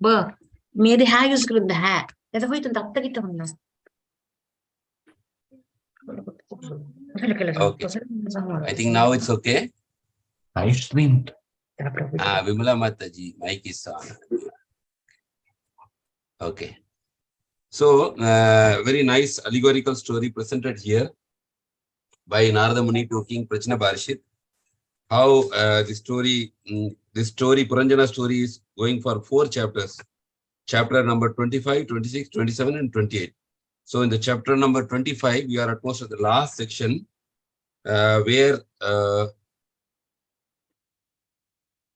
ಬ ಮೇದಿ ಹಾಗೆ ಉಸ್ಕೃಂದ ಹ್ಯಾ ಎದ ಹೋಯ್ತು ಅಂತ ಅತ್ತಗಿತ್ತ ಹೊನ್ನ Okay. I think now it's okay. I streamed. Vimala Mataji, mic is on. Okay. So, very nice allegorical story presented here by Narada Muni to King Prachna Barshit. How this story, Puranjana story is going for 4 chapters. Chapter number 25, 26, 27 and 28. So in the chapter number 25, we are at most at the last section where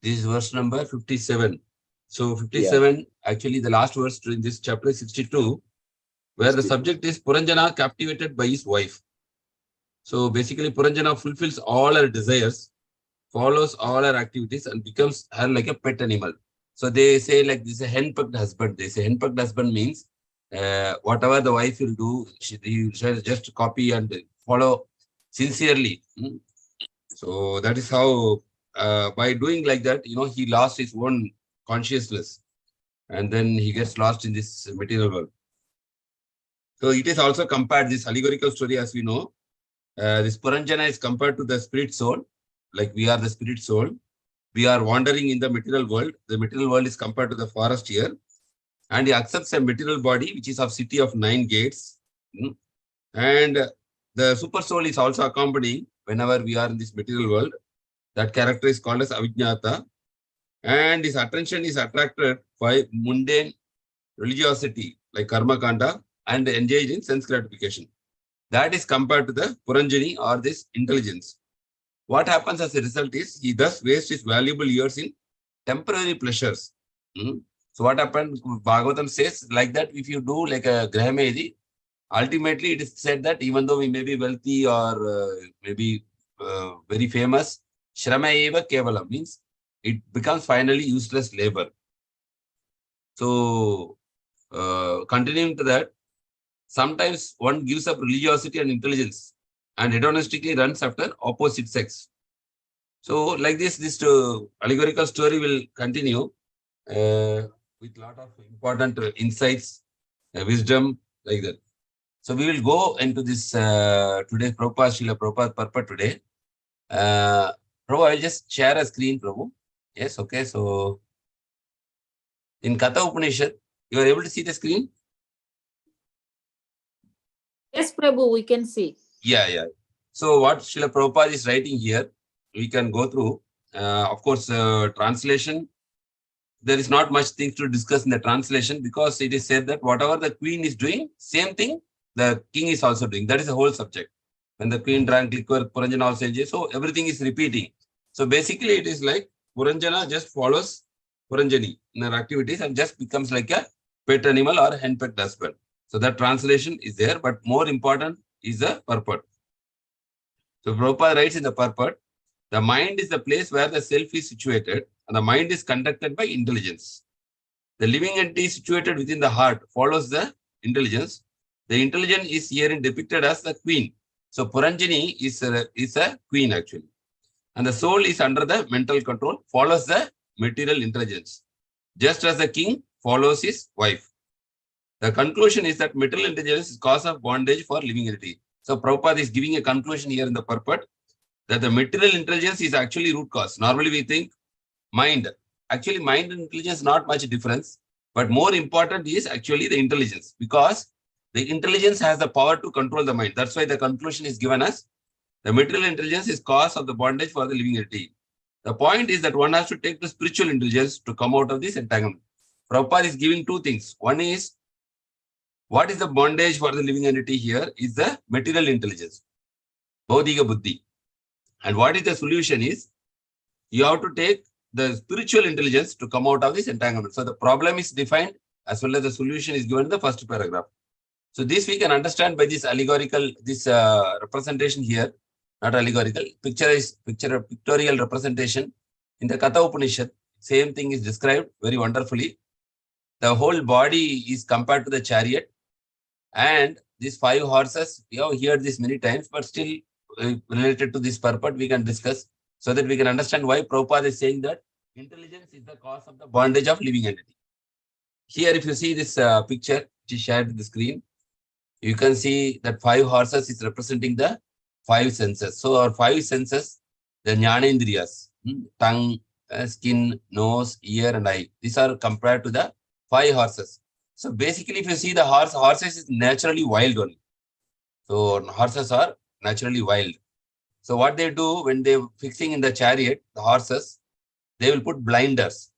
this is verse number 57. So 57, actually the last verse in this chapter is 62, where the subject is Puranjana captivated by his wife. So basically Puranjana fulfills all her desires, follows all her activities and becomes her like a pet animal. So they say like this is a henpecked husband. They say henpecked husband means whatever the wife will do, she just copy and follow sincerely. So that is how by doing like that, he lost his own consciousness and then he gets lost in this material world. So it is also compared, this allegorical story, as we know, this Puranjana is compared to the spirit soul, like we are the spirit soul. We are wandering in the material world. The material world is compared to the forest here. And he accepts a material body, which is of city of 9 gates. And the super soul is also accompanying whenever we are in this material world. That character is called as Avijñāta. And his attention is attracted by mundane religiosity, like karma kanda, and engaged in sense gratification. That is compared to the Puranjani or this intelligence. What happens as a result is he thus wastes his valuable years in temporary pleasures. So what happened, Bhagavatam says like that, if you do like a Grahamedi, ultimately it is said that even though we may be wealthy or maybe very famous, Shrama eva kevalam means it becomes finally useless labor. So continuing to that, sometimes one gives up religiosity and intelligence and hedonistically runs after opposite sex. So like this allegorical story will continue with a lot of important insights, wisdom, like that. So we will go into this today, Prabhupada, Srila Prabhupada purport today. Prabhu, I will just share a screen, Prabhu. Yes, okay. So in Katha Upanishad, you are able to see the screen? Yes, Prabhu, we can see. Yeah. So what Srila Prabhupada is writing here, we can go through. Of course, translation, there is not much things to discuss in the translation because it is said that whatever the queen is doing, same thing the king is also doing. That is the whole subject. When the queen drank liquor, Puranjana also enjoys. So everything is repeating. So basically it is like Puranjana just follows Puranjani in her activities and just becomes like a pet animal or henpecked husband. So that translation is there, but more important is the purport. So Prabhupada writes in the purport, the mind is the place where the self is situated and the mind is conducted by intelligence. The living entity situated within the heart follows the intelligence. The intelligence is herein depicted as the queen. So Puranjani is a queen actually. And the soul is under the mental control, follows the material intelligence. Just as the king follows his wife. The conclusion is that material intelligence is cause of bondage for living entity. So Prabhupada is giving a conclusion here in the purport that the material intelligence is actually root cause. Normally we think mind. Actually mind and intelligence not much difference, but more important is actually the intelligence because the intelligence has the power to control the mind. That's why the conclusion is given as the material intelligence is cause of the bondage for the living entity. The point is that one has to take the spiritual intelligence to come out of this entanglement. Prabhupada is giving 2 things. One is, what is the bondage for the living entity here is the material intelligence, Bodhiga Buddhi. And what is the solution is, you have to take the spiritual intelligence to come out of this entanglement. So the problem is defined as well as the solution is given in the first paragraph. So this we can understand by this allegorical, this representation here, not allegorical, pictorial representation. In the Katha Upanishad, same thing is described very wonderfully. The whole body is compared to the chariot and these 5 horses, we have heard this many times, but still related to this purport, we can discuss so that we can understand why Prabhupada is saying that intelligence is the cause of the bondage of living entity. here, if you see this picture, which is shared on the screen, you can see that 5 horses is representing the 5 senses. So our 5 senses, the jnanendriyas, tongue, skin, nose, ear, and eye. These are compared to the 5 horses. So basically, if you see the horses is naturally wild only. So horses are naturally wild. So what they do when they're fixing in the chariot, the horses, they will put blinders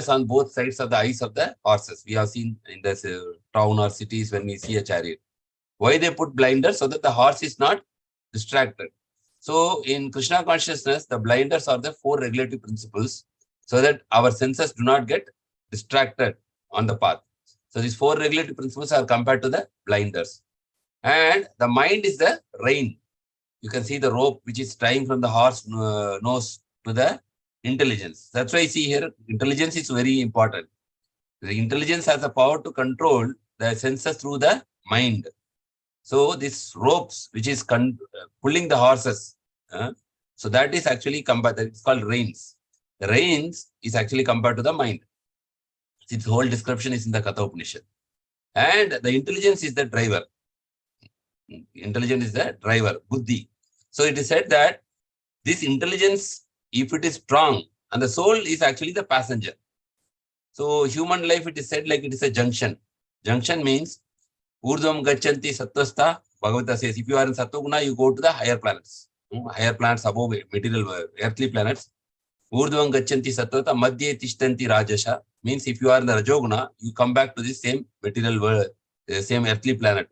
on both sides of the eyes of the horses. We have seen in this town or cities when we see a chariot. Why they put blinders? So that the horse is not distracted. So in Krishna consciousness, the blinders are the 4 regulative principles so that our senses do not get distracted on the path. So these 4 regulative principles are compared to the blinders. And the mind is the rein. You can see the rope which is tying from the horse nose to the intelligence. That's why you see here, intelligence is very important. The intelligence has the power to control the senses through the mind. So these ropes, which is pulling the horses, so that is actually compared, it's called reins. The reins is actually compared to the mind. Its whole description is in the Katha Upanishad. And the intelligence is the driver. Intelligence is the driver, buddhi. So it is said that this intelligence, if it is strong, and the soul is actually the passenger. So human life, it is said like it is a junction. Junction means Urdhvam Gachanti Sattvastha. Bhagavatam says, if you are in Sattva-guna, you go to the higher planets. Higher planets above material, earthly planets. Urdhvam Gachanti Sattvastha Madhye Tishtanti Rajasha. Means if you are in the Rajoguna, you come back to the same material world, the same earthly planet.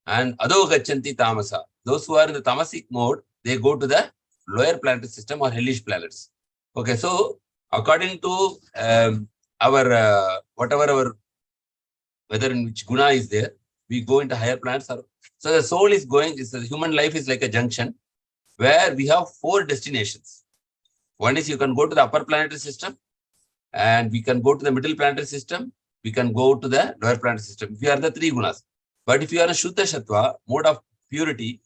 And Adho Gachanti Tamasa. Those who are in the tamasic mode, they go to the lower planetary system or hellish planets. Okay, so according to our whatever our whether in which guna is there, we go into higher planets. So the soul is going, the human life is like a junction where we have 4 destinations. One is you can go to the upper planetary system, and we can go to the middle planetary system, we can go to the lower planetary system. We are the 3 gunas. But if you are a Shuddha Sattva, mode of purity,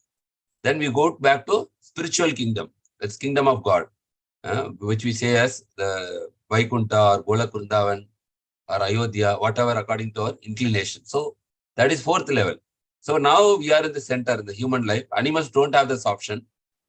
then we go back to spiritual kingdom. That's kingdom of God, which we say as the Vaikunta or Golak Vrindavan or Ayodhya, whatever according to our inclination. So that is 4th level. So now we are in the center in the human life. Animals don't have this option.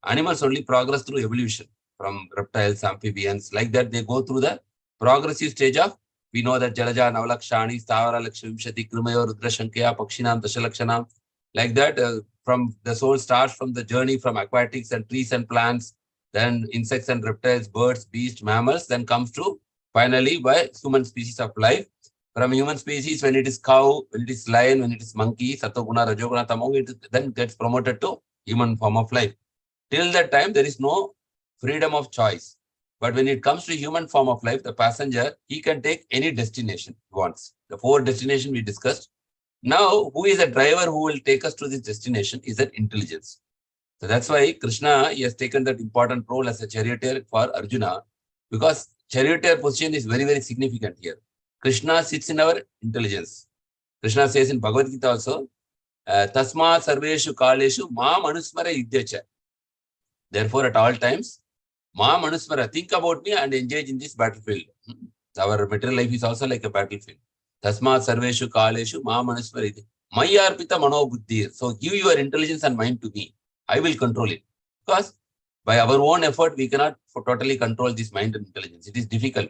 Animals only progress through evolution from reptiles, amphibians, like that they go through the progressive stage of, we know that Jalaja, Navalakshani, Stavara, Lakshvimshati, Krimayo, Rudra, Shankya, Pakshinam, Dashalakshanam, like that from the soul starts from the journey from aquatics and trees and plants, then insects and reptiles, birds, beasts, mammals, then comes to finally by human species of life. From human species, when it is cow, when it is lion, when it is monkey, Sattva-guna, Rajoguna, Tamoguna, it then gets promoted to human form of life. Till that time, there is no freedom of choice. But when it comes to human form of life, the passenger, he can take any destination he wants. The 4 destinations we discussed. Now, who is the driver who will take us to this destination is that intelligence. So that's why Krishna, he has taken that important role as a charioteer for Arjuna, because charioteer position is very, very significant here. Krishna sits in our intelligence. Krishna says in Bhagavad Gita also, Tasma sarveshu kaleshu ma manusmara yudhyacha. Therefore, at all times, ma manusmara, think about me and engage in this battlefield. Our material life is also like a battlefield. Tasma sarveshu kaleshu ma manusmara mayarpita mano buddhi. So give your intelligence and mind to me. I will control it. Because by our own effort, we cannot totally control this mind and intelligence. It is difficult.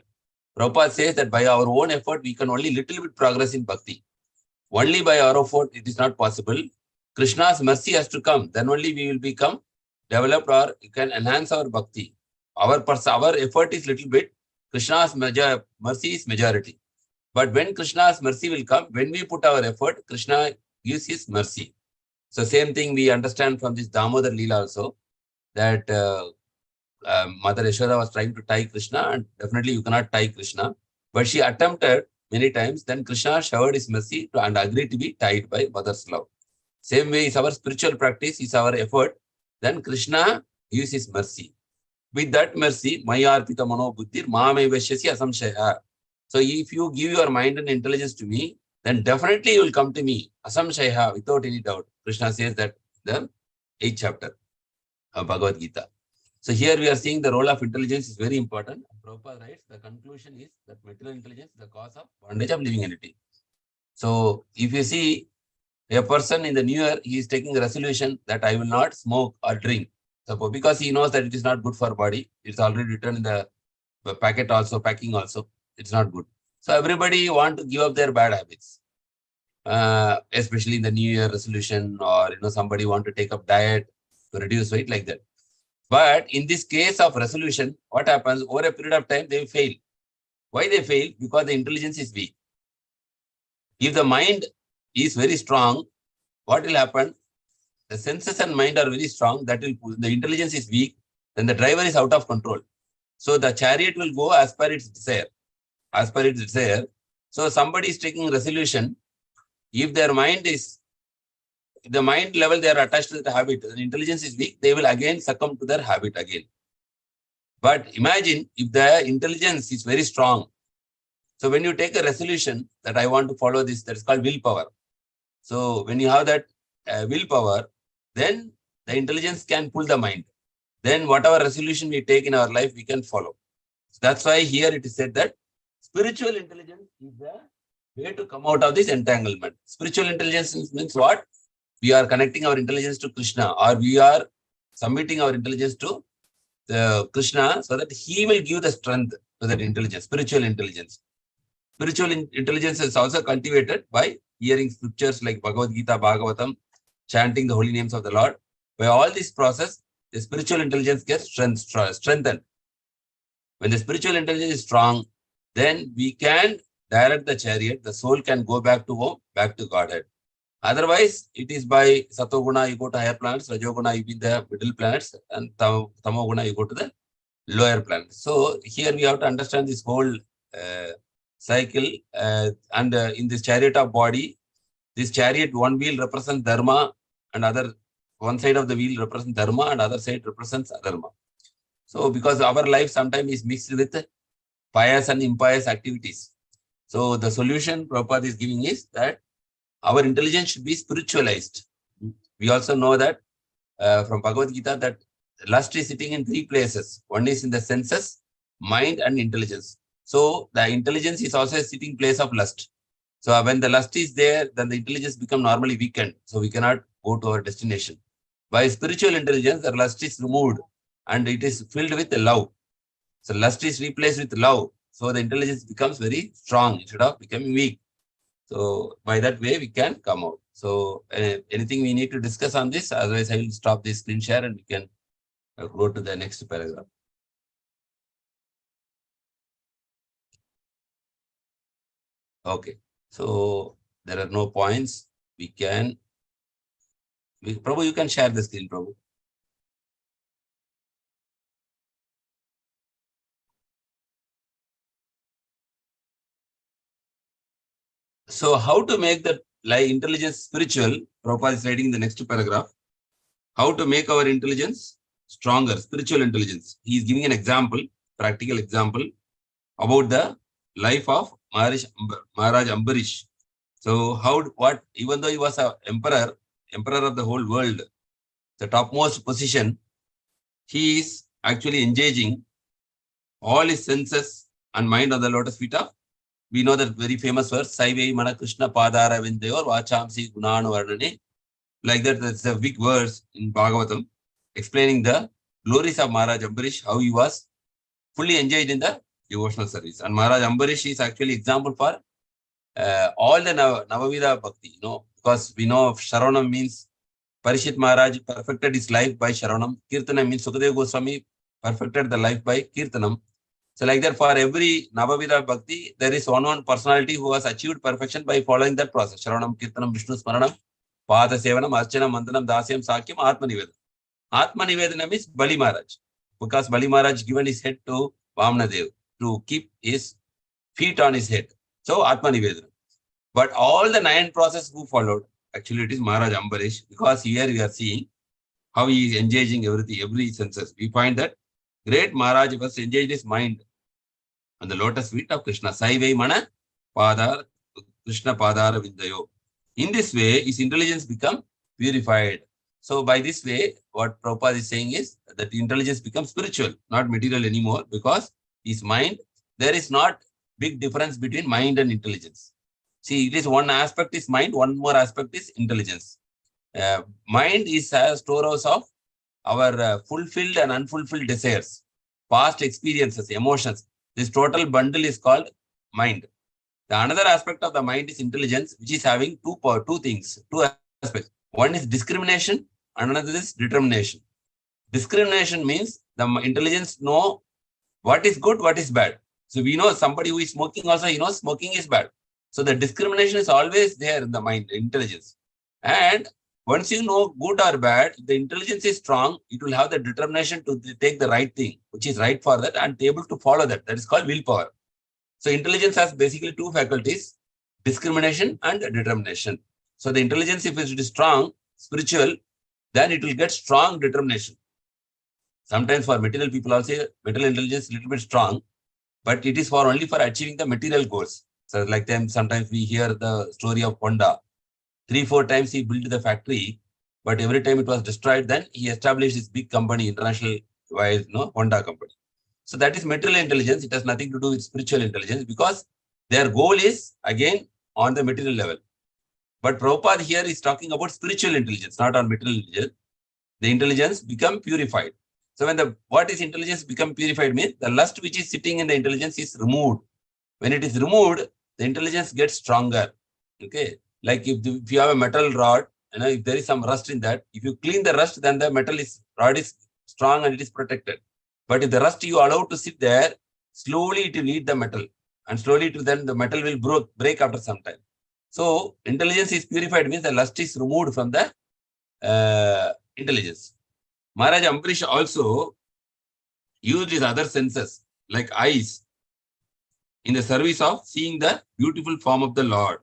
Prabhupada says that by our own effort, we can only little bit progress in bhakti. Only by our effort, it is not possible. Krishna's mercy has to come. Then only we will become developed or you can enhance our bhakti. Our effort is little bit. Krishna's mercy is majority. But when Krishna's mercy will come, when we put our effort, Krishna gives his mercy. So same thing we understand from this Damodar Leela also, that Mother Yashoda was trying to tie Krishna, and definitely you cannot tie Krishna. But she attempted many times, then Krishna showered his mercy and agreed to be tied by mother's love. Same way is our spiritual practice, is our effort, then Krishna gives his mercy. With that mercy, Mayarpita Mano Buddhir Mame Veshyasi Asamshaya. So if you give your mind and intelligence to me, then definitely you will come to me, Asamshaya, without any doubt. Krishna says that in the 8th chapter of Bhagavad Gita. So here we are seeing the role of intelligence is very important. Prabhupada writes, the conclusion is that material intelligence is the cause of bondage of living entity. So if you see a person in the new year, he is taking a resolution that I will not smoke or drink. So because he knows that it is not good for body, it's already written in the packet also, packing also, it's not good. So everybody want to give up their bad habits, especially in the new year resolution, or somebody want to take up diet to reduce weight like that. But in this case of resolution, what happens over a period of time, they fail. Why they fail? Because the intelligence is weak. If the mind is very strong, what will happen? The senses and mind are very strong. That will pull. The intelligence is weak. Then the driver is out of control. So the chariot will go as per its desire. As per its desire. So somebody is taking resolution. If their mind is, the mind level, they are attached to the habit. The intelligence is weak. They will again succumb to their habit again. But imagine if the intelligence is very strong. So when you take a resolution that I want to follow this, that's called willpower. So when you have that willpower, then the intelligence can pull the mind. Then whatever resolution we take in our life, we can follow. So that's why here it is said that spiritual intelligence is the way to come out of this entanglement. Spiritual intelligence means what? We are connecting our intelligence to Krishna, or we are submitting our intelligence to Krishna, so that he will give the strength to that intelligence, spiritual intelligence. Spiritual intelligence is also cultivated by hearing scriptures like Bhagavad Gita, Bhagavatam, chanting the holy names of the Lord. By all this process, the spiritual intelligence gets strengthened. When the spiritual intelligence is strong, then we can direct the chariot. The soul can go back to home, back to Godhead. Otherwise, it is by Satoguna, you go to higher planets, Rajoguna, you be the middle planets, and Tamoguna, you go to the lower planets. So here we have to understand this whole cycle, and in this chariot of body, this chariot, one wheel represents dharma, and one side of the wheel represents dharma, and other side represents adharma. So because our life sometimes is mixed with pious and impious activities. So the solution Prabhupada is giving is that our intelligence should be spiritualized. We also know that from Bhagavad Gita that lust is sitting in three places. One is in the senses, mind, and intelligence. So the intelligence is also a sitting place of lust. So when the lust is there, then the intelligence becomes normally weakened. So we cannot go to our destination. By spiritual intelligence, the lust is removed and it is filled with love. So lust is replaced with love. So the intelligence becomes very strong instead of becoming weak. So by that way, we can come out. So anything we need to discuss on this? Otherwise, I will stop this screen share and we can go to the next paragraph. Okay. So there are no points. Prabhu, you can share the screen, Prabhu. So how to make the intelligence spiritual? Prabhupada is writing the next paragraph. How to make our intelligence stronger, spiritual intelligence. He is giving an example, practical example about the life of Maharaj Ambarish. So even though he was an emperor of the whole world, the topmost position, he is actually engaging all his senses and mind on the lotus feet of, we know that very famous verse, Saivei Mana Krishna Padara Vindayor Vachamsi Gunanu Varnane. Like that, that's a big verse in Bhagavatam explaining the glories of Maharaj Ambarish, how he was fully engaged in the devotional service. And Maharaj Ambarish is actually example for all the Navavida Bhakti, because we know Sharavanam means Parishit Maharaj perfected his life by Sharavanam. Kirtanam means Sukadeva Goswami perfected the life by Kirtanam. So like that, for every Navavida Bhakti, there is one personality who has achieved perfection by following that process. Sharavanam, Kirtanam, Vishnu Smaranam, Pada Sevanam, Archanam, Mandanam, Dasyam, Sakyam, Atma Nivedanam. Atma Nivedanam is Bali Maharaj, because Bali Maharaj given his head to Vamana Dev to keep his feet on his head. So Atma Nivedanam. But all the 9 processes who followed, actually it is Maharaj Ambarish, because here we are seeing how he is engaging every senses. We find that great Maharaj was engaged his mind on the lotus feet of Krishna. Saivei Mana Padar Krishna Padara Vindayo. In this way, his intelligence become purified. So by this way, what Prabhupada is saying is that intelligence becomes spiritual, not material anymore, because his mind, there is not big difference between mind and intelligence. See, it is one aspect is mind, one more aspect is intelligence. Mind is a storehouse of our fulfilled and unfulfilled desires, past experiences, emotions. This total bundle is called mind. The another aspect of the mind is intelligence, which is having two aspects. One is discrimination, and another is determination. Discrimination means the intelligence know what is good, what is bad. So we know somebody who is smoking also, he knows smoking is bad. So the discrimination is always there in the mind, intelligence. And once you know good or bad, the intelligence is strong, it will have the determination to take the right thing, which is right for that, and be able to follow that. That is called willpower. So intelligence has basically two faculties, discrimination and determination. So the intelligence, if it is strong, spiritual, then it will get strong determination. Sometimes for material people also, material intelligence is a little bit strong, but it is for only for achieving the material goals. So like them, sometimes we hear the story of Honda. 3-4 times he built the factory, but every time it was destroyed, then he established his big company, international wise, Honda company. So that is material intelligence. It has nothing to do with spiritual intelligence because their goal is again on the material level. But Prabhupada here is talking about spiritual intelligence, not on material intelligence. The intelligence become purified. So when what is intelligence become purified means the lust which is sitting in the intelligence is removed. When it is removed, the intelligence gets stronger. Okay. Like if you have a metal rod, if there is some rust in that, if you clean the rust, then the rod is strong and it is protected. But if the rust you allow to sit there, slowly it will eat the metal, and slowly then the metal will break after some time. So intelligence is purified means the lust is removed from the intelligence. Maharaj Ambarish also used his other senses like eyes in the service of seeing the beautiful form of the Lord.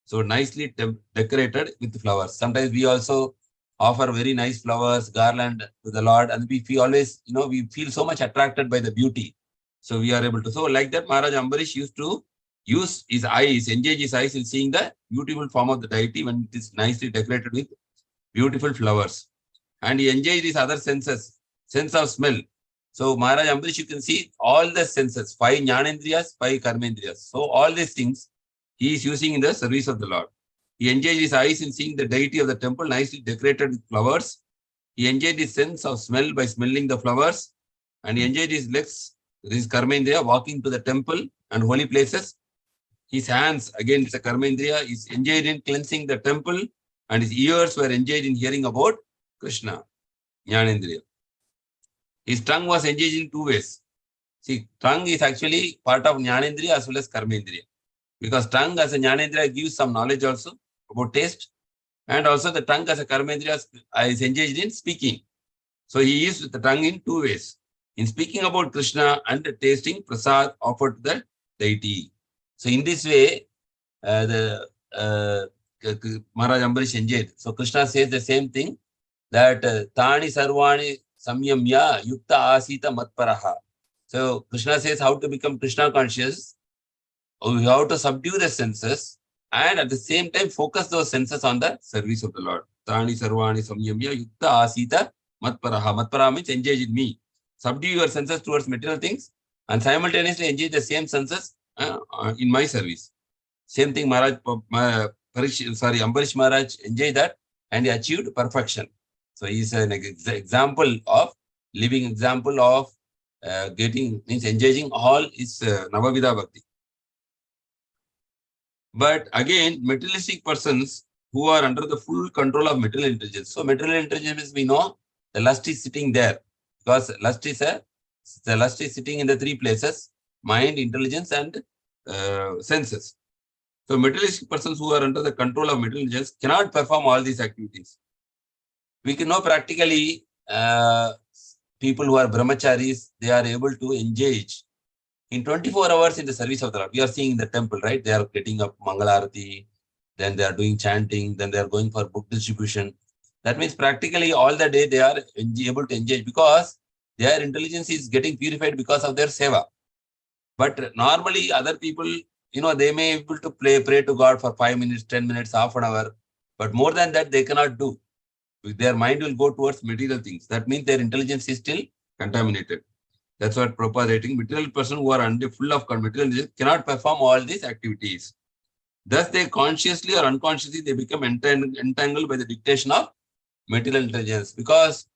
So nicely decorated with flowers. Sometimes we also offer very nice flowers, garland to the Lord, and we always, we feel so much attracted by the beauty. So we are able to. So like that, Maharaj Ambarish used to use his eyes, engage his eyes in seeing the beautiful form of the deity when it is nicely decorated with beautiful flowers. And he enjoyed his other senses, sense of smell. So Maharaj Ambarish, you can see all the senses, 5 Jnanendriyas, 5 Karmendriyas. So all these things he is using in the service of the Lord. He enjoyed his eyes in seeing the deity of the temple nicely decorated with flowers. He enjoyed his sense of smell by smelling the flowers. And he enjoyed his legs, his Karmendriya, walking to the temple and holy places. His hands, again, it's a Karmendriya, is enjoyed in cleansing the temple. And his ears were enjoyed in hearing about Krishna, Jnanendriya. His tongue was engaged in 2 ways. See, tongue is actually part of Jnanendriya as well as Karmendriya. Because tongue as a Jnanendriya gives some knowledge also about taste. And also the tongue as a Karmendriya is engaged in speaking. So he used the tongue in 2 ways. In speaking about Krishna and tasting prasad offered to the deity. So in this way, Maharaj Ambarish enjoyed. So Krishna says the same thing, that Tani Sarvani Samyamya Yukta Asita Matparaha. So Krishna says how to become Krishna conscious. We have to subdue the senses and at the same time focus those senses on the service of the Lord. Tani Sarvani Samyamya Yukta Asita Matparaha. Matparaha means engage in me. Subdue your senses towards material things and simultaneously engage the same senses in my service. Same thing Ambarish Maharaj enjoyed that and he achieved perfection. So he is an example of, living example of engaging all is Navavida Bhakti. But again, materialistic persons who are under the full control of material intelligence. So material intelligence, we know the lust is sitting there because the lust is sitting in the 3 places: mind, intelligence, and senses. So materialistic persons who are under the control of material intelligence cannot perform all these activities. We can know practically people who are brahmacharis, they are able to engage in 24 hours in the service of the Lord. We are seeing in the temple, right? They are getting up Mangalarati, then they are doing chanting, then they are going for book distribution. That means practically all the day they are able to engage because their intelligence is getting purified because of their seva. But normally other people, they may be able to pray to God for 5 minutes, 10 minutes, half an hour, but more than that they cannot do. Their mind will go towards material things. That means their intelligence is still contaminated. That's what Prabhupada writing. Material person who are full of material intelligence cannot perform all these activities. Thus, they consciously or unconsciously, they become entangled by the dictation of material intelligence. Because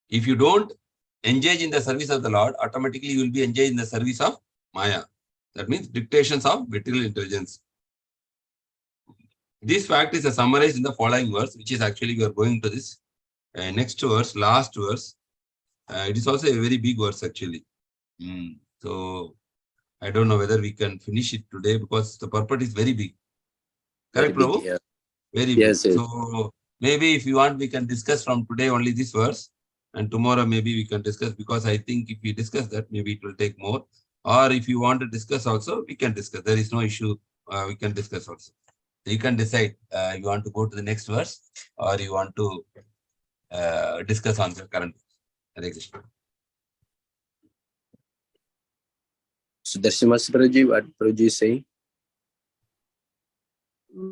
if you don't engage in the service of the Lord, automatically you will be engaged in the service of Maya. That means dictations of material intelligence. This fact is summarized in the following verse, which is actually we are going to this next verse, last verse. It is also a very big verse actually. So I don't know whether we can finish it today because the purport is very big. Correct, Very big, Prabhu? yeah. Very Yes, big. yes. So maybe if you want, we can discuss from today only this verse, and tomorrow maybe we can discuss, because I think if we discuss that, maybe it will take more. Or if you want to discuss also, we can discuss. There is no issue. We can discuss also. So you can decide you want to go to the next verse or you want to discuss on the current. Hare Krishna. So Darshimas Prabhuji, what Prabhuji is saying?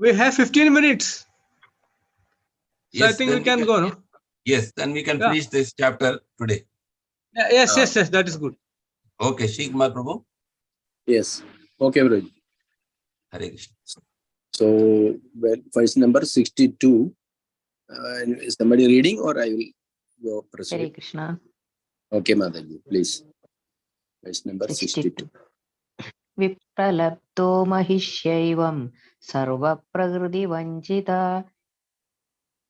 We have 15 minutes. So I think we then can go, no? Yes, then we can Yeah. finish this chapter today. Yeah, yes, that is good. Okay, Shri Kumar Prabhu. Yes. Okay, Prabhuji. Hare Krishna. So, verse number 62. Is somebody reading or I will go Hare proceed? Krishna. Okay, Mataji, please. Verse number 62. Vipralabdho mahishyaivam sarvaprakritivanchita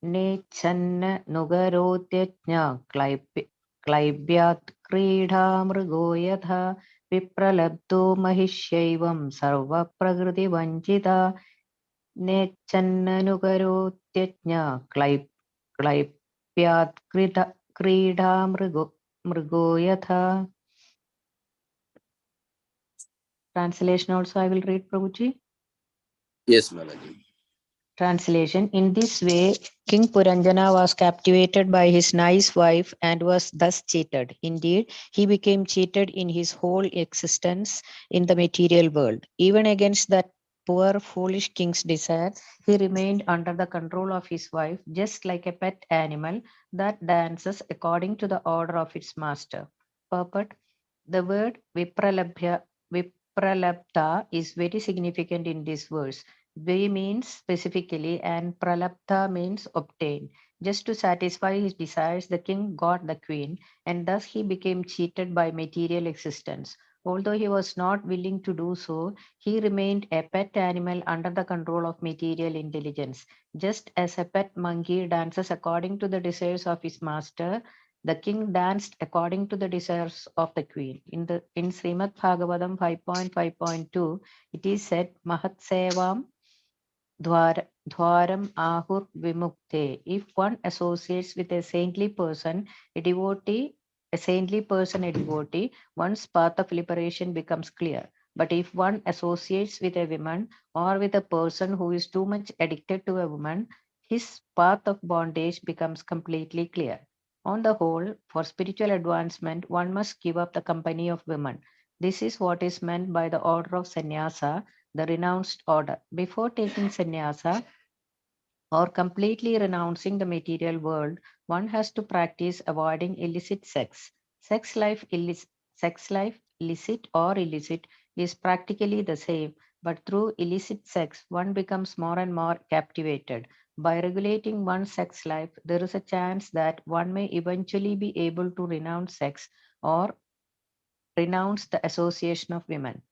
nechanna nugarotyajna klaibyat क्रीडामृगो यथा विप्रलब्धो महिष्यैवं सर्वप्रकृतिवञ्चिता नेच्छन्ननुकरोत्यज्ञ क्लैप्यात् क्रीडामृगो यथा. Translation also I will read, Prabhuji. Yes, Mataji. Translation. In this way, King Puranjana was captivated by his nice wife and was thus cheated. Indeed, he became cheated in his whole existence in the material world. Even against that poor, foolish king's desire, he remained under the control of his wife, just like a pet animal that dances according to the order of its master. Purport. The word Vipralabdha is very significant in this verse. V means specifically and pralabdha means obtain. Just to satisfy his desires, the king got the queen, and thus he became cheated by material existence. Although he was not willing to do so, he remained a pet animal under the control of material intelligence. Just as a pet monkey dances according to the desires of his master, the king danced according to the desires of the queen. In Srimad Bhagavatm 5.5.2, it is said, Mahat Sevam Dwaram Ahur Vimukte. If one associates with a saintly person, a devotee, one's path of liberation becomes clear. But if one associates with a woman or with a person who is too much addicted to a woman, his path of bondage becomes completely clear. On the whole, for spiritual advancement, one must give up the company of women. This is what is meant by the order of sannyasa, the renounced order. Before taking sannyasa or completely renouncing the material world, one has to practice avoiding illicit sex. Sex life, illicit or illicit, is practically the same, but through illicit sex, one becomes more and more captivated. By regulating one's sex life, there is a chance that one may eventually be able to renounce sex or renounce the association of women.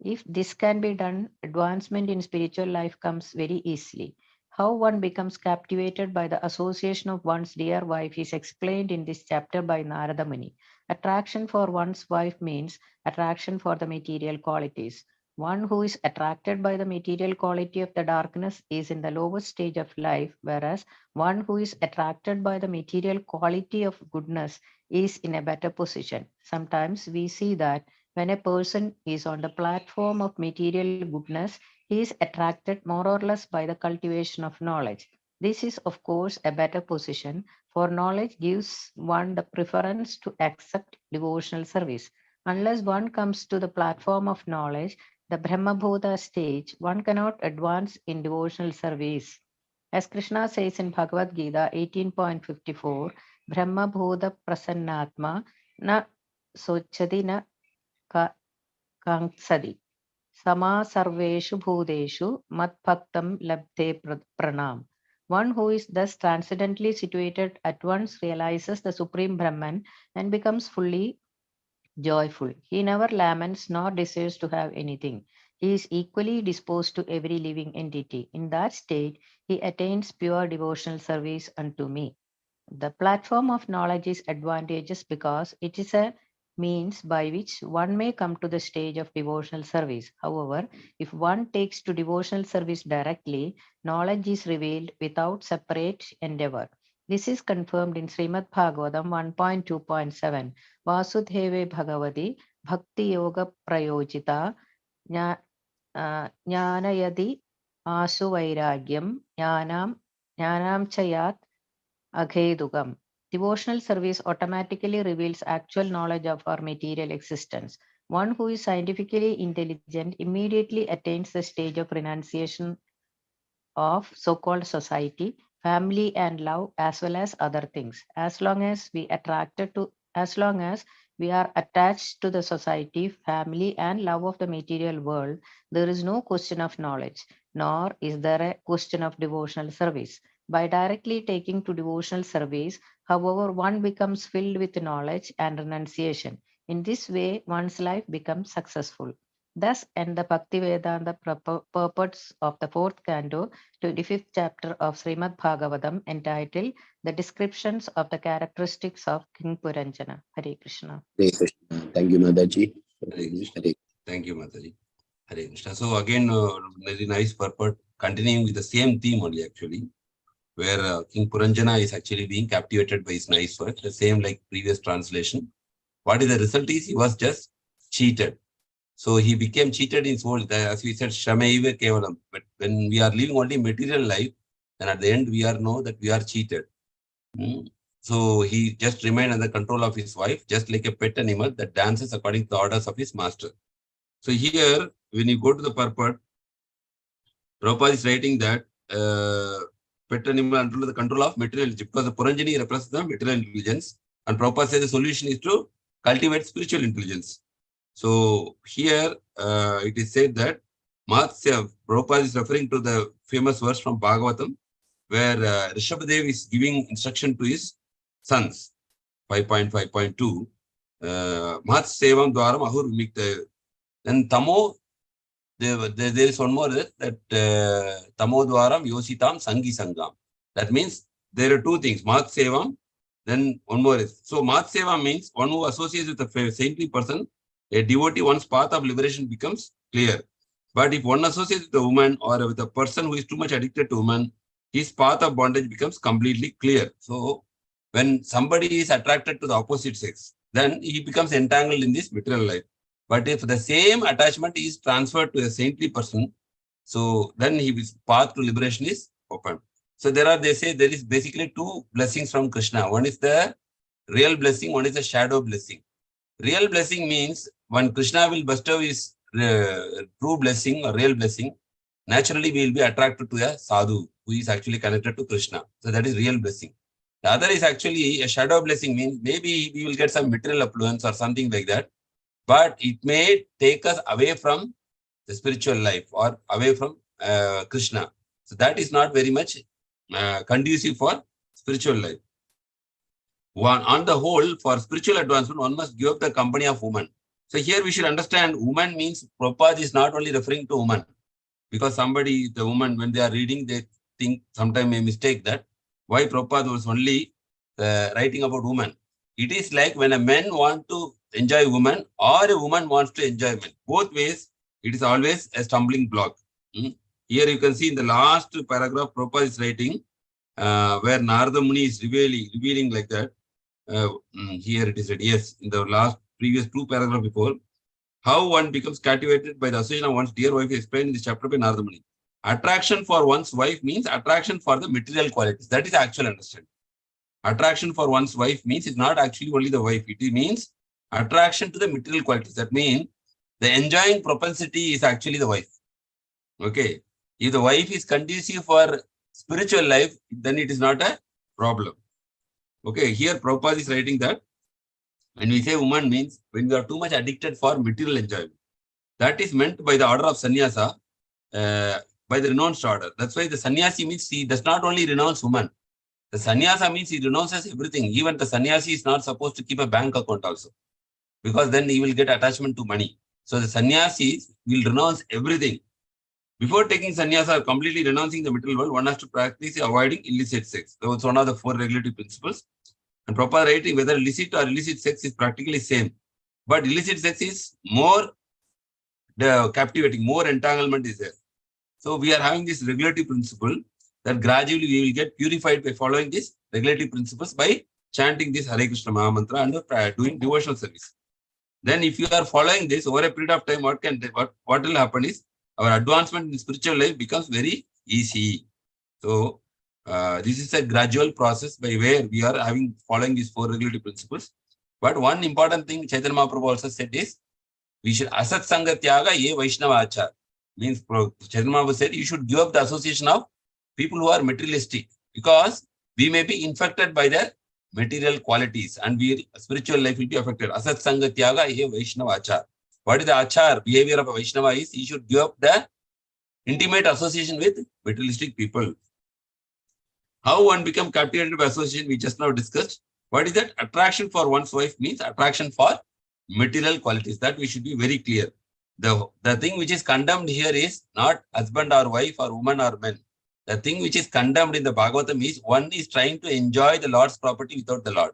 If this can be done, advancement in spiritual life comes very easily. How one becomes captivated by the association of one's dear wife is explained in this chapter by Narada Muni. Attraction for one's wife means attraction for the material qualities. One who is attracted by the material quality of the darkness is in the lowest stage of life, whereas one who is attracted by the material quality of goodness is in a better position. Sometimes we see that when a person is on the platform of material goodness, he is attracted more or less by the cultivation of knowledge. This is, of course, a better position, for knowledge gives one the preference to accept devotional service. Unless one comes to the platform of knowledge, the Brahmabodha stage, one cannot advance in devotional service. As Krishna says in Bhagavad Gita 18.54, Brahma Bhuta Prasannatma na sochadi na kanksadi. Sama sarveshu bhudeshu mat bhaktam labdhe pranam. One who is thus transcendently situated at once realizes the Supreme Brahman and becomes fully joyful. He never laments nor desires to have anything. He is equally disposed to every living entity. In that state, he attains pure devotional service unto me. The platform of knowledge is advantageous because it is a means by which one may come to the stage of devotional service. However, if one takes to devotional service directly, knowledge is revealed without separate endeavor. This is confirmed in Srimad Bhagavatam 1.2.7. Vasudhave Bhagavati Bhakti Yoga Prayojita Jnanayadi Asu Vairagyam Jnanam Chayat Aghedugam. Devotional service automatically reveals actual knowledge of our material existence. One who is scientifically intelligent immediately attains the stage of renunciation of so-called society, family, and love, as well as other things. As long as we are attached to the society, family, and love of the material world, there is no question of knowledge, nor is there a question of devotional service. By directly taking to devotional service, however, one becomes filled with knowledge and renunciation. In this way, one's life becomes successful. Thus end the Bhakti Vedanta purports of the 4th canto, 25th chapter of Srimad Bhagavatam, entitled The Descriptions of the Characteristics of King Puranjana. Hare Krishna. Hare Krishna. Thank you, Mataji. Hare Krishna. Hare Thank you, Mataji. Hare Krishna. So again, very nice purport, continuing with the same theme only actually, where King Puranjana is actually being captivated by his nice work, the same like previous translation. What is the result is he was just cheated. So he became cheated in his whole, as we said, Shamaiva Kevalam. But when we are living only material life, then at the end we know that we are cheated. So he just remained under control of his wife, just like a pet animal that dances according to the orders of his master. So here, when you go to the purport, Prabhupada is writing that pet animal under the control of material intelligence, because the Puranjani represents the material intelligence, and Prabhupada says the solution is to cultivate spiritual intelligence. So here it is said that Matsya, Prabhupada is referring to the famous verse from Bhagavatam, where Rishabhadev is giving instruction to his sons, 5.5.2, Matsevam Dwaram Ahur Vimikta. Then Tamo, there is one more that Tamo Dwaram Yositam Sangi Sangam. That means there are two things, Matsevam, then one more is. So Matsevam means one who associates with a saintly person, a devotee, one's path of liberation becomes clear. But if one associates with a woman or with a person who is too much addicted to woman, his path of bondage becomes completely clear. So when somebody is attracted to the opposite sex, then he becomes entangled in this material life. But if the same attachment is transferred to a saintly person, so then his path to liberation is open. So they say there is basically two blessings from Krishna. One is the real blessing, one is the shadow blessing. Real blessing means when Krishna will bestow his true blessing or real blessing, naturally we will be attracted to a sadhu who is actually connected to Krishna. So that is real blessing. The other is actually a shadow blessing, means maybe we will get some material affluence or something like that, but it may take us away from the spiritual life or away from Krishna. So that is not very much conducive for spiritual life. On the whole, for spiritual advancement, one must give up the company of woman. So here we should understand woman means Prabhupada is not only referring to woman, because the woman, when they are reading, they think sometimes may mistake that why Prabhupada was only writing about woman. It is like when a man wants to enjoy woman or a woman wants to enjoy men. Both ways, it is always a stumbling block. Here you can see in the last paragraph, Prabhupada is writing where Narada Muni is revealing like that. Here it is written, yes, in the previous two paragraphs before, how one becomes captivated by the association of one's dear wife is explained in this chapter by Narada Muni. Attraction for one's wife means attraction for the material qualities. That is actual understanding. Attraction for one's wife means it's not actually only the wife. It means attraction to the material qualities. That means the enjoying propensity is actually the wife. Okay. If the wife is conducive for spiritual life, then it is not a problem. Okay, here Prabhupada is writing that when we say woman means when we are too much addicted for material enjoyment. That is meant by the order of sannyasa, by the renounced order. That's why the sannyasi means he does not only renounce woman. The sannyasa means he renounces everything. Even the sannyasi is not supposed to keep a bank account also, because then he will get attachment to money. So the sannyasis will renounce everything. Before taking sannyasa or completely renouncing the material world, one has to practice avoiding illicit sex. So it's one of the 4 regulatory principles. And proper writing, whether illicit or illicit sex is practically same. But illicit sex is more captivating, more entanglement is there. So we are having this regulatory principle that gradually we will get purified by following these regulatory principles by chanting this Hare Krishna Maha Mantra and doing devotional service. Then if you are following this over a period of time, what will happen is our advancement in spiritual life becomes very easy. So this is a gradual process by where we are following these 4 regulatory principles. But one important thing Chaitanya Mahaprabhu also said is, we should asat sanga tyaga ye Vaishnava achar. Means Chaitanya Mahaprabhu said you should give up the association of people who are materialistic, because we may be infected by their material qualities and spiritual life will be affected. Asat sanga tyaga ye Vaishnava achar. What is the achar? Behavior of a Vaishnava is he should give up the intimate association with materialistic people. How one become captivated by association, we just now discussed. What is that? Attraction for one's wife means attraction for material qualities. That we should be very clear. The thing which is condemned here is not husband or wife or woman or man. The thing which is condemned in the Bhagavatam is one is trying to enjoy the Lord's property without the Lord.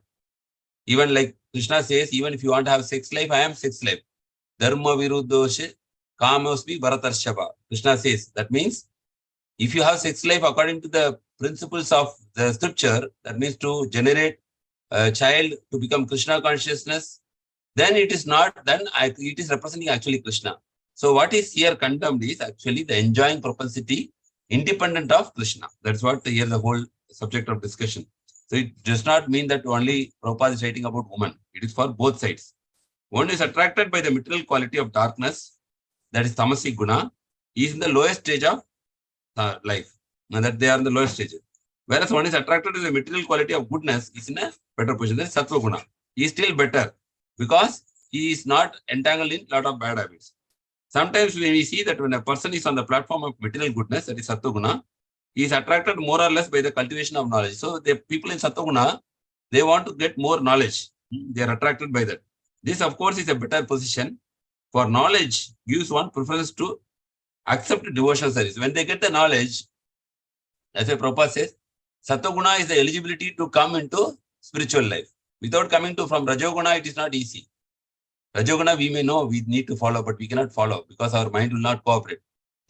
Even like Krishna says, even if you want to have sex life, I am sex life. Dharma viruddhoshe kamosmi bharatarshava. Krishna says, that means if you have sex life according to the principles of the scripture, that means to generate a child to become Krishna consciousness, then it is not, then it is representing actually Krishna. So what is here condemned is actually the enjoying propensity independent of Krishna. That's what here the whole subject of discussion. So it does not mean that only Prabhupada is writing about woman. It is for both sides. One is attracted by the material quality of darkness, that is tamasic guna, is in the lowest stage of life. Now that they are in the lowest stage. Whereas one is attracted to the material quality of goodness, is in a better position. That is sattva guna. He is still better because he is not entangled in a lot of bad habits. Sometimes when we see that when a person is on the platform of material goodness, that is sattva guna, he is attracted more or less by the cultivation of knowledge. So the people in sattva guna, they want to get more knowledge. They are attracted by that. This, of course, is a better position. For knowledge gives one preference to accept devotional service. When they get the knowledge, as a Prabhupada says, Sattva is the eligibility to come into spiritual life. Without coming from Rajoguna, it is not easy. Rajoguna, we may know we need to follow, but we cannot follow because our mind will not cooperate.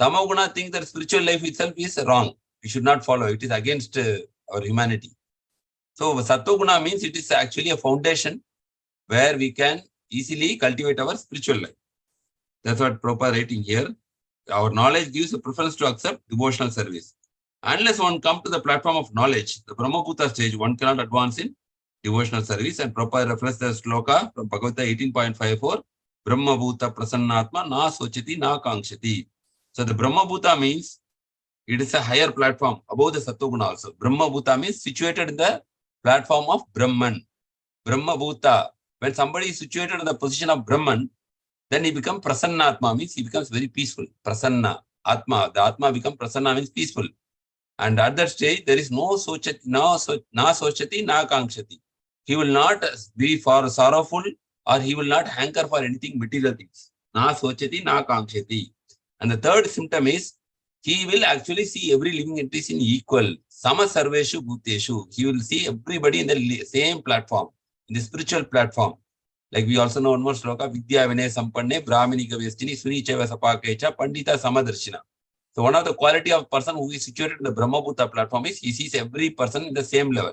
Tamoguna thinks that spiritual life itself is wrong. We should not follow. It is against our humanity. So Sattva means it is actually a foundation where we can easily cultivate our spiritual life. That's what Prabhupada writing here. Our knowledge gives a preference to accept devotional service. Unless one comes to the platform of knowledge, the Brahmabhuta stage, one cannot advance in devotional service. And Prabhupada refers the sloka from Bhagavatam 18.54, Brahmabhuta prasannatma na sochati na kankshati. So the Brahmabhuta means it is a higher platform above the Sattva also. Brahmabhuta means situated in the platform of Brahman. Brahmabhuta. When somebody is situated in the position of Brahman, then he becomes prasannatma, means he becomes very peaceful. Prasanna, atma. The atma becomes prasanna, means peaceful. And at that stage, there is no sochati, na sochati, na kankshati. He will not be sorrowful or he will not hanker for anything material things. Na sochati, na kankshati. And the third symptom is he will actually see every living entity in equal. Sama sarveshu bhuteshu. He will see everybody in the same platform, in the spiritual platform. Like we also know one more sloka, Vidya Vinay Sampanne, Brahmini Gavestini, Suni Cheva Sapakecha, Pandita Samadarshina. So one of the quality of person who is situated in the Brahmabhuta platform is he sees every person in the same level.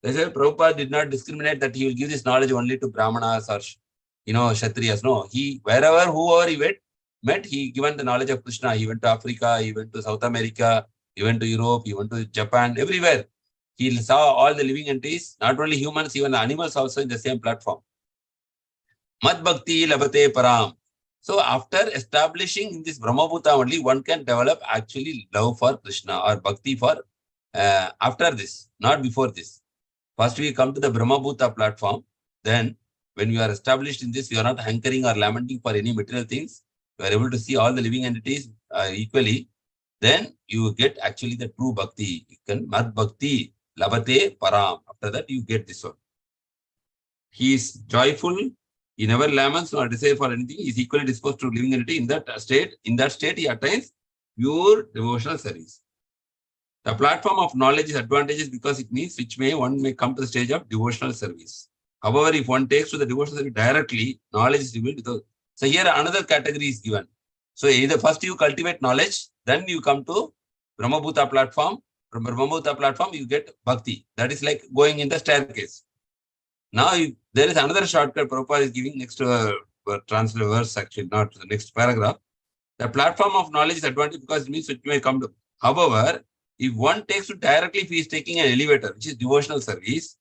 That's why Prabhupada did not discriminate that he will give this knowledge only to Brahmanas or Kshatriyas. No, whoever he met, he given the knowledge of Krishna. He went to Africa, he went to South America, he went to Europe, he went to Japan, everywhere. He saw all the living entities, not only humans, even the animals also in the same platform. Mad Bhakti Labate Param. So after establishing in this Brahmabhuta only, one can develop actually love for Krishna or Bhakti for after this, not before this. First, we come to the Brahmabhuta platform. Then, when you are established in this, you are not hankering or lamenting for any material things. You are able to see all the living entities equally. Then you get actually the true bhakti. You can mad bhakti labate param. After that, you get this one. He is joyful. He never laments nor desire for anything. He is equally disposed to living entity. In that state, he attains pure devotional service. The platform of knowledge is advantageous because it means one may come to the stage of devotional service. However, if one takes to the devotional service directly, knowledge is revealed without. So here another category is given. So either first you cultivate knowledge, then you come to Brahmabhuta platform. From Brahmabhuta platform, you get bhakti. That is like going in the staircase. Now, there is another shortcut Prabhupada is giving next to translate verse, actually, not the next paragraph. The platform of knowledge is advantage because it means it may come to. However, if one takes to directly, if he is taking an elevator, which is devotional service,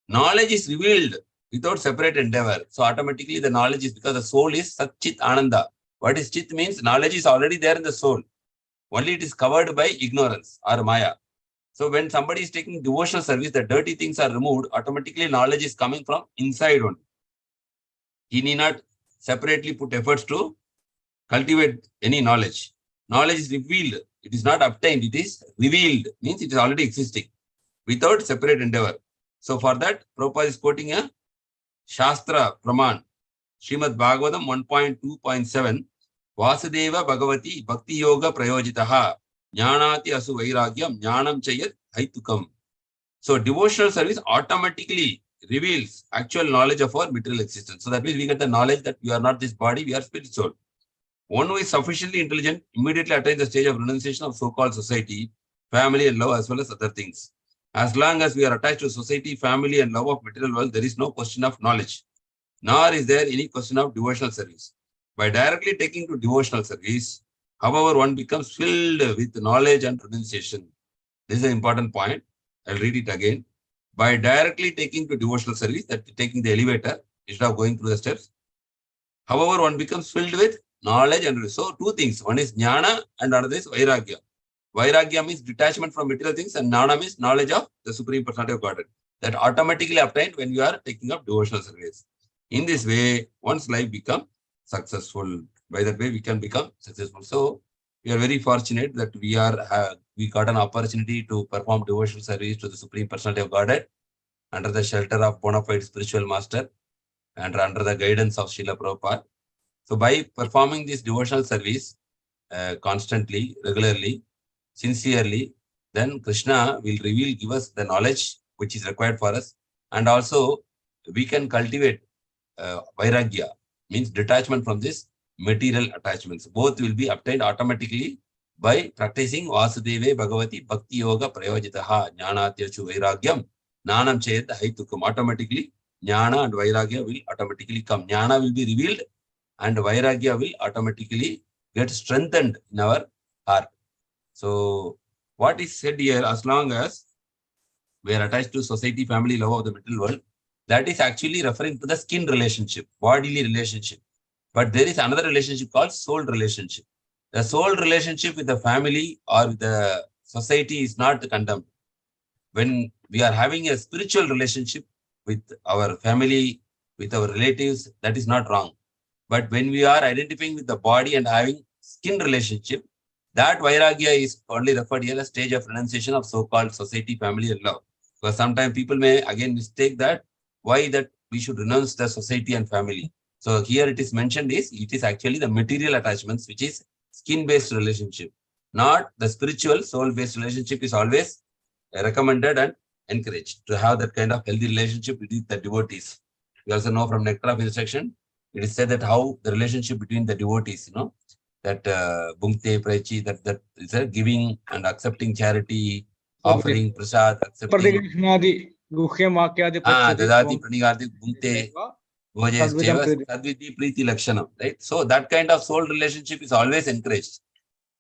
knowledge is revealed without separate endeavor. So automatically the knowledge is because the soul is Sat Chit Ananda. What is Chit means? Knowledge is already there in the soul. Only it is covered by ignorance or Maya. So when somebody is taking devotional service, the dirty things are removed, automatically knowledge is coming from inside only. He need not separately put efforts to cultivate any knowledge. Knowledge is revealed. It is not obtained. It is revealed. Means it is already existing without separate endeavor. So for that, Prabhupada is quoting a Shastra Praman, Srimad Bhagavatam 1.2.7, Vasudeva Bhagavati Bhakti Yoga Prayojitaha, Jnanati Asu Vairagyam, Jnanam Chayat Haitukam. So devotional service automatically reveals actual knowledge of our material existence. So that means we get the knowledge that we are not this body, we are spirit soul. One who is sufficiently intelligent immediately attains the stage of renunciation of so-called society, family and love as well as other things. As long as we are attached to society, family and love of material world, there is no question of knowledge, nor is there any question of devotional service. By directly taking to devotional service, however, one becomes filled with knowledge and renunciation. This is an important point. I'll read it again. By directly taking to devotional service, that taking the elevator instead of going through the steps, however, one becomes filled with knowledge and so two things. One is jnana and another is vairagya. Vairagya means detachment from material things and jnana means knowledge of the Supreme Personality of Godhead. That automatically obtained when you are taking up devotional service. In this way, one's life becomes successful. By that way, we can become successful. So we are very fortunate that we got an opportunity to perform devotional service to the Supreme Personality of Godhead under the shelter of bona fide spiritual master and under the guidance of Srila Prabhupada. So by performing this devotional service constantly, regularly, sincerely, then Krishna will give us the knowledge which is required for us. And also we can cultivate vairagya, means detachment from this material attachments. Both will be obtained automatically by practicing Vasudeve Bhagavati Bhakti Yoga Prayojitaha Jnanatyachu Vairagyam Nanam Chayat Haitukam. Automatically, Jnana and Vairagya will automatically come. Jnana will be revealed and Vairagya will automatically get strengthened in our heart. So what is said here, as long as we are attached to society, family, love of the material world, that is actually referring to the skin relationship, bodily relationship. But there is another relationship called soul relationship. The soul relationship with the family or with the society is not condemned. When we are having a spiritual relationship with our family, with our relatives, that is not wrong. But when we are identifying with the body and having skin relationship, that vairagya is only referred here as stage of renunciation of so-called society, family, and love. Because sometimes people may again mistake that why that we should renounce the society and family. So here it is mentioned it is actually the material attachments, which is skin-based relationship, not the spiritual soul-based relationship is always recommended and encouraged to have that kind of healthy relationship with the devotees. We also know from Nectar of Instruction, it is said that how the relationship between the devotees, that Bhungte Prechi, that is a giving and accepting charity, offering prasad, accepting. Dadati Pranigardi Bhungte Bhojes Cheva Sadviti Preeti Lakshanam, right? So that kind of soul relationship is always encouraged.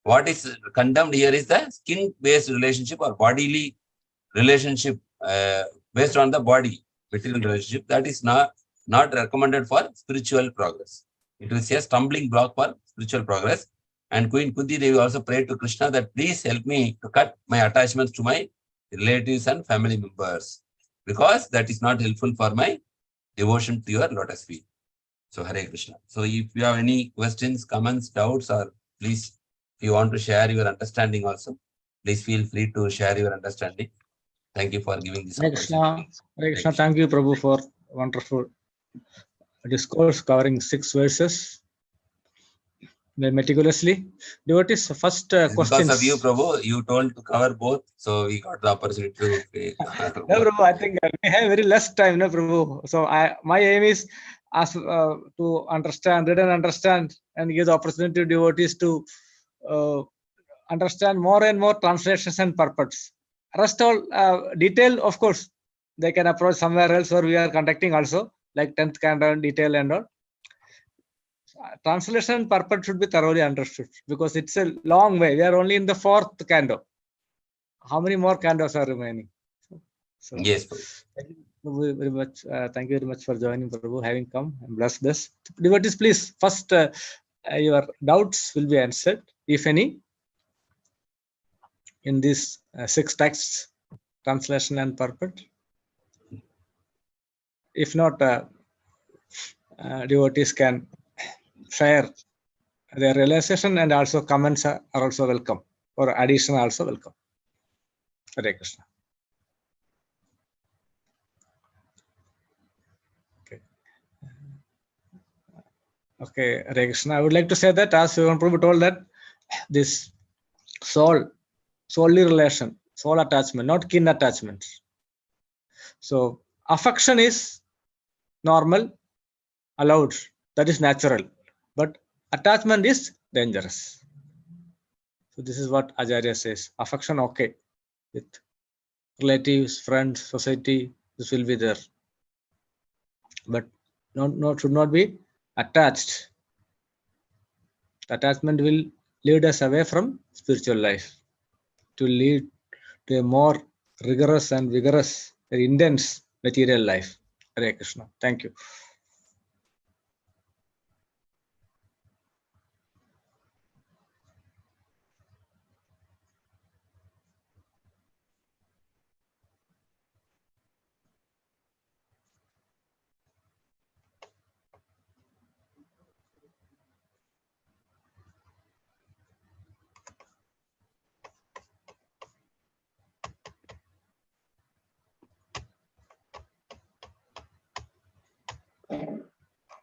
What is condemned here is the skin-based relationship or bodily relationship based on the body, material relationship. That is not recommended for spiritual progress. It will say a stumbling block for spiritual progress. And Queen Kunti Devi also prayed to Krishna that please help me to cut my attachments to my relatives and family members, because that is not helpful for my devotion to your lotus feet. So Hare Krishna. So if you have any questions, comments, doubts, or please, if you want to share your understanding also, please feel free to share your understanding. Thank you for giving this Hare opportunity. Krishna. Hare Krishna. Thank you, Prabhu, for wonderful discourse covering 6 verses meticulously. Devotees, first It's questions. because of you, Prabhu, you told to cover both, so we got the opportunity to No, Prabhu, I think we have very less time, no, Prabhu. So my aim is to understand, read and understand, and give the opportunity to devotees to understand more and more translations and purports. Rest all detail, of course, they can approach somewhere else, or we are conducting also, like 10th canto detail and all. Translation and purport should be thoroughly understood, because it's a long way. We are only in the 4th canto. How many more cantos are remaining? So, yes, Prabhu. thank you very much. Thank you very much for joining, Prabhu, having come and blessed us. Devotees, please, first your doubts will be answered, if any, in these 6 texts, translation and purport. If not, devotees can share their realization, and also comments are also welcome, or addition also welcome. Hare Krishna. Okay, Hare Krishna. I would like to say that, as Yogan Prabhu told, that this soully relation, soul attachment, not kin attachment. So affection is normal, allowed, that is natural, but attachment is dangerous. So this is what Acharya says. Affection, okay, with relatives, friends, society, this will be there, but should not be attached. Attachment will lead us away from spiritual life, to lead to a more rigorous and vigorous, very intense material life. Hare Krishna. Thank you.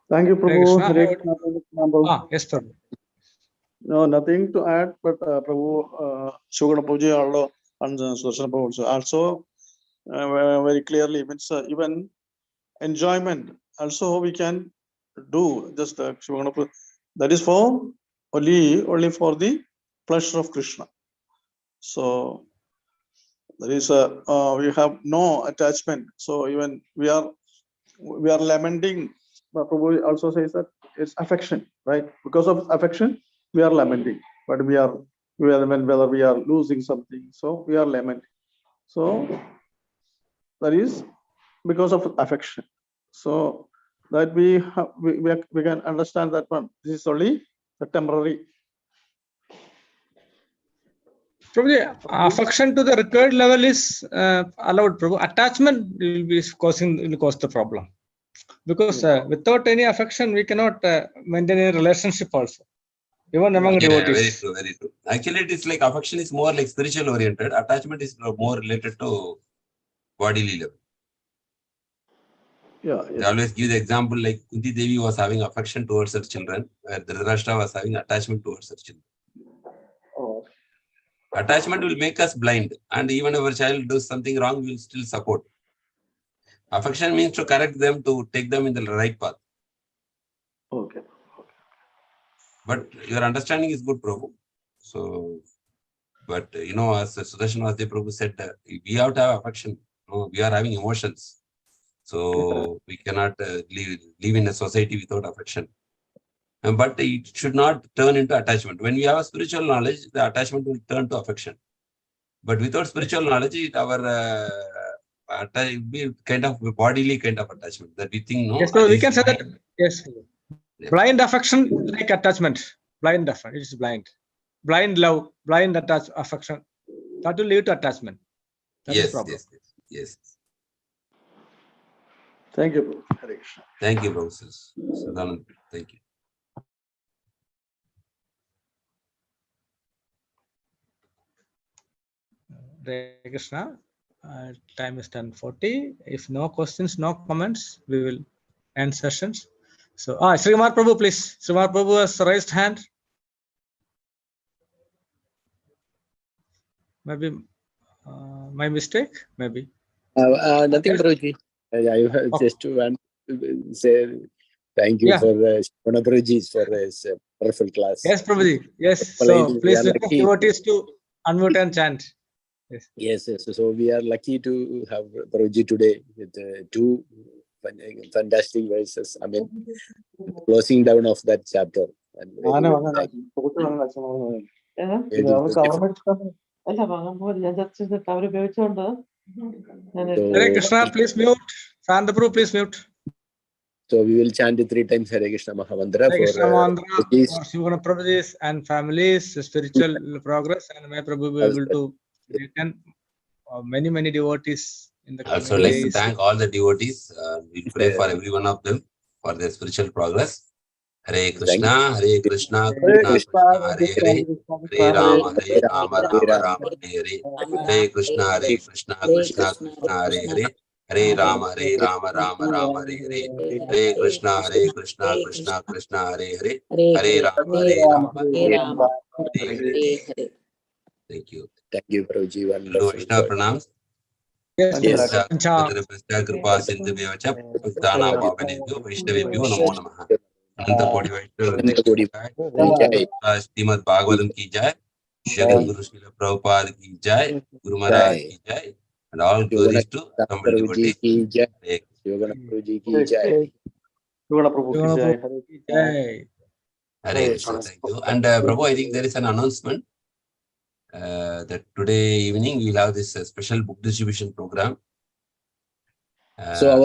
Thank you, Hare Prabhu. Krishna. Hare Krishna, Prabhu. Yes, Prabhu. No, nothing to add, but Prabhu, Shogana Prabhuji and Sudarshan Prabhu also very clearly means even enjoyment also we can do. Just Shogana Prabhu, that is for only for the pleasure of Krishna. So there is we have no attachment. So even we are lamenting. Prabhu also says that it's affection, right? Because of affection, we are lamenting. But we are whether we are losing something, so we are lamenting. So that is because of affection. So that we can understand that one. This is only the temporary. Prabhuji, affection to the required level is allowed, Prabhu. Attachment will cause the problem. Because without any affection, we cannot maintain a relationship also, even among devotees. Very true, very true. Actually, it is like affection is more like spiritual oriented. Attachment is more related to bodily level. They always give the example like Kunti Devi was having affection towards her children, where Dhritarashtra was having attachment towards her children. Oh. Attachment will make us blind, and even if our child does something wrong, we will still support. Affection means to correct them, to take them in the right path. Okay. But your understanding is good, Prabhu. So, but as Sudarshan Vasudev Prabhu said, we have to have affection. We are having emotions. So we cannot live in a society without affection. But it should not turn into attachment. When we have a spiritual knowledge, the attachment will turn to affection. But without spiritual knowledge, our be kind of a bodily kind of attachment that we think, no. Yes, so we can say that, yes. Blind affection like attachment. blind affection. It is blind. Blind love, blind affection. That will lead to attachment. That is Yes, problem. yes, yes, yes. Thank you, Prabhu. Hare Krishna. Thank you, professors. Sadanand, thank you. Hare Krishna. Time is 10:40. If no questions, no comments, we will end sessions. So, Srimad Prabhu, please. Srimad Prabhu has raised hand. Maybe my mistake. Maybe. Nothing, Yes. Prabhuji. I have Okay. just want to say thank you Yeah. for Shravana Prabhuji for his wonderful class. Yes, Prabhuji. Yes. So Following, we please are request lucky. devotees to unmute and chant. Yes. Yes, yes. So we are lucky to have Prabhuji today with two fantastic verses. I mean, closing down of that chapter. And very Hare Krishna, please mute. Santa Prabhu, please mute. So we will chant it 3 times Hare Krishna Mahamantra Hare Krishna for Mantra devotees. for Shivana Prabhuji's and families, spiritual progress, and may Prabhu be able to return many devotees in the Also, coming like to days. thank all the devotees. We pray for every one of them for their spiritual progress. Hare Krishna, Hare Krishna, Krishna Krishna, Hare Hare, Hare Rama, Rama Rama, Hare Hare. Hare Krishna, Krishna Krishna, Hare Hare, Hare Rama, Rama Rama, Hare Hare. Hare Krishna, Krishna Krishna, Hare Hare, Hare Rama, Rama, Hare Hare. Thank you. Thank you, Prabhuji. Do Wonderful. Vaishnava pranams. Yes, Yes. Kripa Sindhu Bevacha, Bhaktanam Pavanebhyo, Vaishnavebhyo Namo Namaha. Ananta Kodi Vaishnava Kodi Jai, Srimad Bhagavatam ki Jai, Jagat Guru Srila Prabhupada ki Jai, Guru Maharaj ki Jai, and all glories to somebody Prabhuji devotees. ki jai. Hare Yogana Prabhuji ki jai. Shivana Prabhu ki Shivana jai. Prabhu ki jai. Hare Krishna, thank you. And Prabhu, I think there is an announcement that today evening we will have this special book distribution program. So our